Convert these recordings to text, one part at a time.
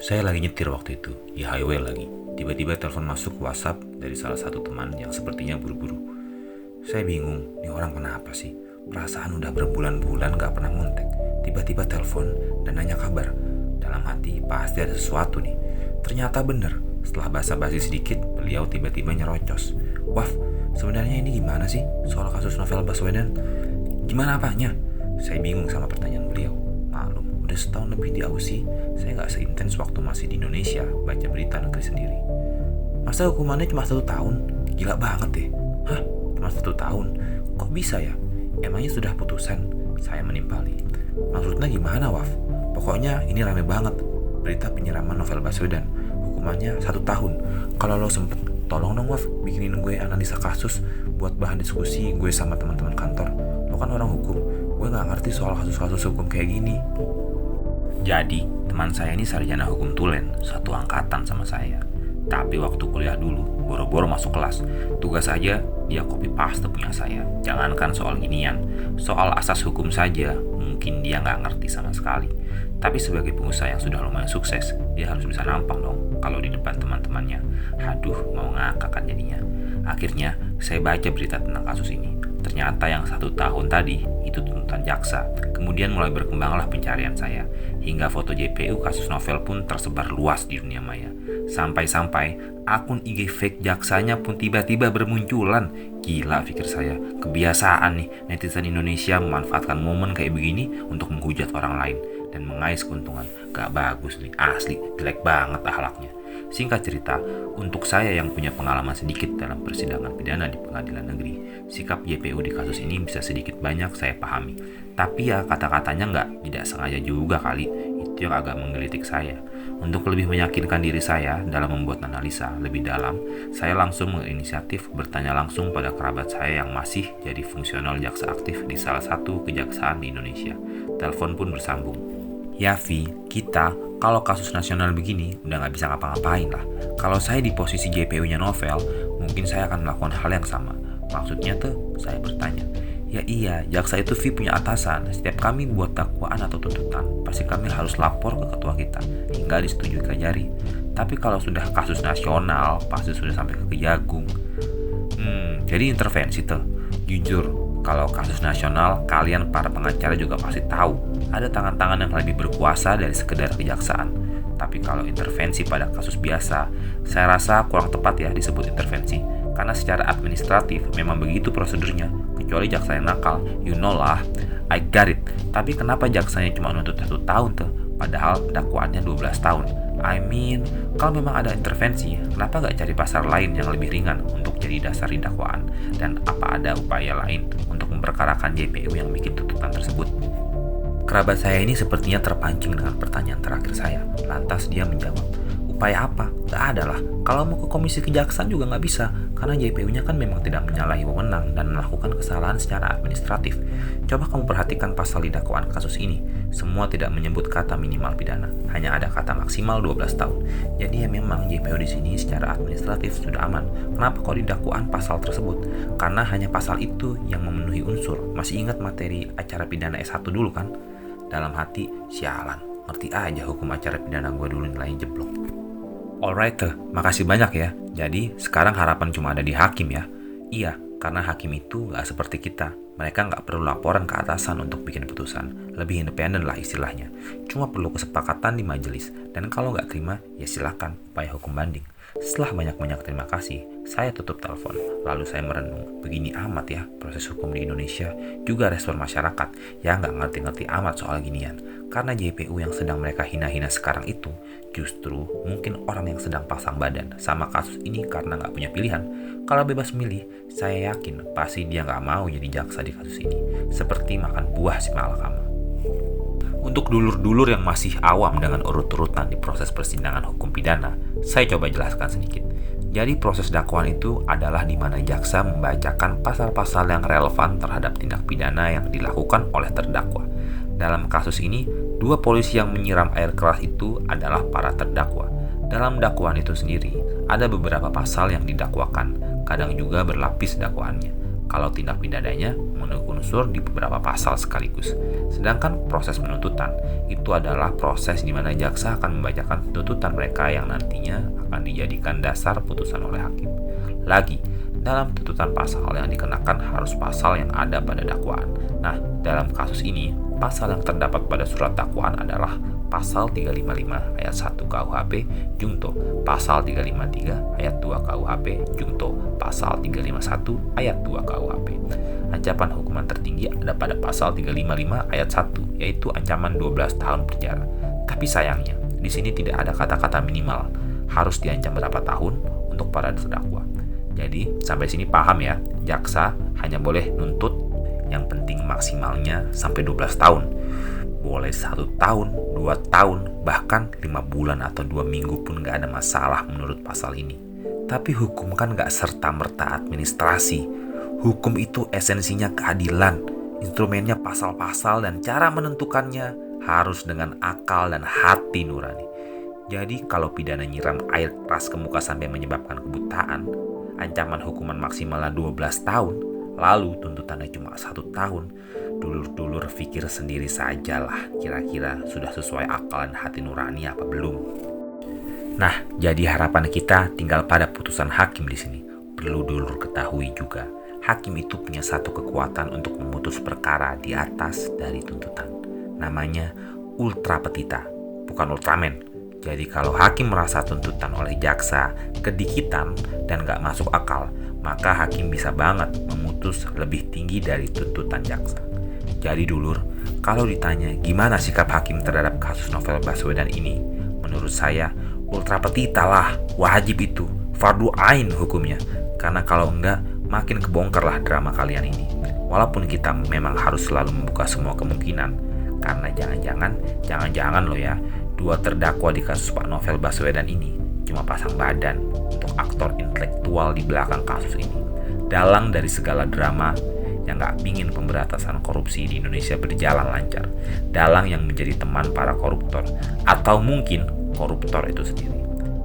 Saya lagi nyetir waktu itu, di highway lagi. Tiba-tiba telepon masuk WhatsApp dari salah satu teman yang sepertinya buru-buru. Saya bingung, ini orang kenapa sih? Perasaan udah berbulan-bulan gak pernah ngontek. Tiba-tiba telepon dan nanya kabar. Dalam hati pasti ada sesuatu nih. Ternyata bener, setelah basa-basi sedikit, beliau tiba-tiba nyerocos. Waf, sebenarnya ini gimana sih soal kasus Novel Baswedan? Gimana apanya? Saya bingung sama pertanyaan beliau. Maklum, udah setahun lebih di Aussie, saya gak seintens waktu masih di Indonesia baca berita negeri sendiri. Masa hukumannya cuma 1 tahun? Gila banget deh. Hah? Cuma 1 tahun? Kok bisa ya? Emangnya sudah putusan? Saya menimpali. Maksudnya gimana, Waf? Pokoknya ini rame banget. Berita penyiraman Novel Baswedan. Hukumannya 1 tahun. Kalau lo sempet, tolong dong, Waf, bikinin gue analisa kasus buat bahan diskusi gue sama teman-teman kantor. Lo kan orang hukum. Gue gak ngerti soal kasus-kasus hukum kayak gini. Jadi, teman saya ini sarjana hukum tulen, satu angkatan sama saya. Tapi waktu kuliah dulu, boro-boro masuk kelas. Tugas aja, dia copy paste punya saya. Jangankan soal ginian, soal asas hukum saja, mungkin dia nggak ngerti sama sekali. Tapi sebagai pengusaha yang sudah lumayan sukses, dia harus bisa nampang dong kalau di depan teman-temannya. Haduh, mau ngakak kan jadinya. Akhirnya, saya baca berita tentang kasus ini. Ternyata yang 1 tahun tadi, itu tuntutan jaksa. Kemudian mulai berkembanglah pencarian saya. Hingga foto JPU kasus Novel pun tersebar luas di dunia maya. Sampai-sampai akun IG fake jaksanya pun tiba-tiba bermunculan. Gila, pikir saya. Kebiasaan nih netizen Indonesia memanfaatkan momen kayak begini untuk menghujat orang lain dan mengais keuntungan. Gak bagus nih, asli jelek banget akhlaknya. Singkat cerita, untuk saya yang punya pengalaman sedikit dalam persidangan pidana di pengadilan negeri, sikap JPU di kasus ini bisa sedikit banyak saya pahami. Tapi ya kata-katanya tidak sengaja juga kali, itu yang agak menggelitik saya. Untuk lebih meyakinkan diri saya dalam membuat analisa lebih dalam, saya langsung menginisiatif bertanya langsung pada kerabat saya yang masih jadi fungsional jaksa aktif di salah satu kejaksaan di Indonesia. Telepon pun bersambung. Ya Vi, kita kalau kasus nasional begini udah gak bisa ngapa-ngapain lah. Kalau saya di posisi JPU-nya Novel, mungkin saya akan melakukan hal yang sama. Maksudnya tuh, saya bertanya. Ya iya, jaksa itu Vi punya atasan. Setiap kami buat dakwaan atau tuntutan, pasti kami harus lapor ke ketua kita hingga disetujui Kajari. Tapi kalau sudah kasus nasional, pasti sudah sampai ke Kejagung. Jadi intervensi tuh. Jujur, kalau kasus nasional, kalian para pengacara juga pasti tahu ada tangan-tangan yang lebih berkuasa dari sekedar kejaksaan. Tapi kalau intervensi pada kasus biasa, saya rasa kurang tepat ya disebut intervensi. Karena secara administratif memang begitu prosedurnya. Kecuali jaksa yang nakal, you know lah, I got it. Tapi kenapa jaksanya cuma nuntut 1 tahun tuh? Padahal dakwaannya 12 tahun. I mean, kalau memang ada intervensi, kenapa gak cari pasar lain yang lebih ringan untuk jadi dasar di dakwaan? Dan apa ada upaya lain untuk memperkarakan JPU yang bikin tuntutan tersebut? Kerabat saya ini sepertinya terpancing dengan pertanyaan terakhir saya. Lantas dia menjawab, upaya apa? Gak ada lah. Kalau mau ke komisi kejaksaan juga gak bisa. Karena JPU-nya kan memang tidak menyalahi wewenang dan melakukan kesalahan secara administratif. Coba kamu perhatikan pasal di dakwaan kasus ini. Semua tidak menyebut kata minimal pidana. Hanya ada kata maksimal 12 tahun. Jadi ya memang JPU di sini secara administratif sudah aman. Kenapa kok di dakwaan pasal tersebut? Karena hanya pasal itu yang memenuhi unsur. Masih ingat materi acara pidana S1 dulu kan? Dalam hati, sialan. Ngerti aja hukum acara pidana gue dulu nilainya jeblok. Alright, makasih banyak ya. Jadi, sekarang harapan cuma ada di hakim ya. Iya, karena hakim itu gak seperti kita. Mereka gak perlu laporan ke atasan untuk bikin putusan. Lebih independen lah istilahnya. Cuma perlu kesepakatan di majelis. Dan kalau gak terima, ya silakan upaya hukum banding. Setelah banyak-banyak terima kasih, saya tutup telepon. Lalu saya merenung, begini amat ya proses hukum di Indonesia. Juga respon masyarakat yang gak ngerti-ngerti amat soal ginian. Karena JPU yang sedang mereka hina-hina sekarang itu justru mungkin orang yang sedang pasang badan sama kasus ini karena gak punya pilihan. Kalau bebas milih, saya yakin pasti dia gak mau jadi jaksa di kasus ini. Seperti makan buah si malakama. Untuk dulur-dulur yang masih awam dengan urut-urutan di proses persidangan hukum pidana, saya coba jelaskan sedikit. Jadi proses dakwaan itu adalah di mana jaksa membacakan pasal-pasal yang relevan terhadap tindak pidana yang dilakukan oleh terdakwa. Dalam kasus ini, 2 polisi yang menyiram air keras itu adalah para terdakwa. Dalam dakwaan itu sendiri, ada beberapa pasal yang didakwakan, kadang juga berlapis dakwaannya. kalau tindak pidananya memenuhi unsur di beberapa pasal sekaligus. Sedangkan proses penuntutan itu adalah proses di mana jaksa akan membacakan tuntutan mereka yang nantinya akan dijadikan dasar putusan oleh hakim. Lagi, dalam tuntutan pasal yang dikenakan harus pasal yang ada pada dakwaan. Nah, dalam kasus ini, pasal yang terdapat pada surat dakwaan adalah pasal 355 ayat 1 KUHP Jungto, pasal 353 ayat 2 KUHP Jungto, pasal 351 ayat 2 KUHP. Ancaman hukuman tertinggi ada pada pasal 355 ayat 1, yaitu ancaman 12 tahun penjara. Tapi sayangnya, di sini tidak ada kata-kata minimal, harus diancam berapa tahun untuk para terdakwa. Jadi, sampai sini paham ya, jaksa hanya boleh nuntut yang penting maksimalnya sampai 12 tahun. Boleh 1 tahun, 2 tahun, bahkan 5 bulan atau 2 minggu pun gak ada masalah menurut pasal ini. Tapi hukum kan gak serta-merta administrasi. Hukum itu esensinya keadilan. Instrumennya pasal-pasal dan cara menentukannya harus dengan akal dan hati nurani. Jadi kalau pidana nyiram air keras ke muka sampai menyebabkan kebutaan, ancaman hukuman maksimalnya 12 tahun, lalu tuntutannya cuma 1 tahun, dulur-dulur pikir sendiri sajalah kira-kira sudah sesuai akal dan hati nurani apa belum. Nah, jadi harapan kita tinggal pada putusan hakim di sini. Perlu dulur ketahui juga, hakim itu punya satu kekuatan untuk memutus perkara di atas dari tuntutan. Namanya ultra petita, bukan Ultraman. Jadi kalau hakim merasa tuntutan oleh jaksa kedikitan dan gak masuk akal, maka hakim bisa banget memutus lebih tinggi dari tuntutan jaksa. Jadi dulur, kalau ditanya gimana sikap hakim terhadap kasus Novel Baswedan ini, menurut saya ultra petita lah, wajib itu, fardu ain hukumnya. Karena kalau enggak, makin kebongkarlah drama kalian ini. Walaupun kita memang harus selalu membuka semua kemungkinan, karena jangan-jangan loh ya, 2 terdakwa di kasus Pak Novel Baswedan ini cuma pasang badan untuk aktor intelektual di belakang kasus ini. Dalang dari segala drama yang gak ingin pemberantasan korupsi di Indonesia berjalan lancar. Dalang yang menjadi teman para koruptor, atau mungkin koruptor itu sendiri.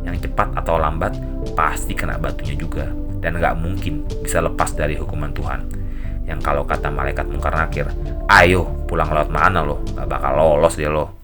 Yang cepat atau lambat pasti kena batunya juga, dan gak mungkin bisa lepas dari hukuman Tuhan. Yang kalau kata malaikat mungkar nakir, ayo pulang lewat mana lo, gak bakal lolos dia lo.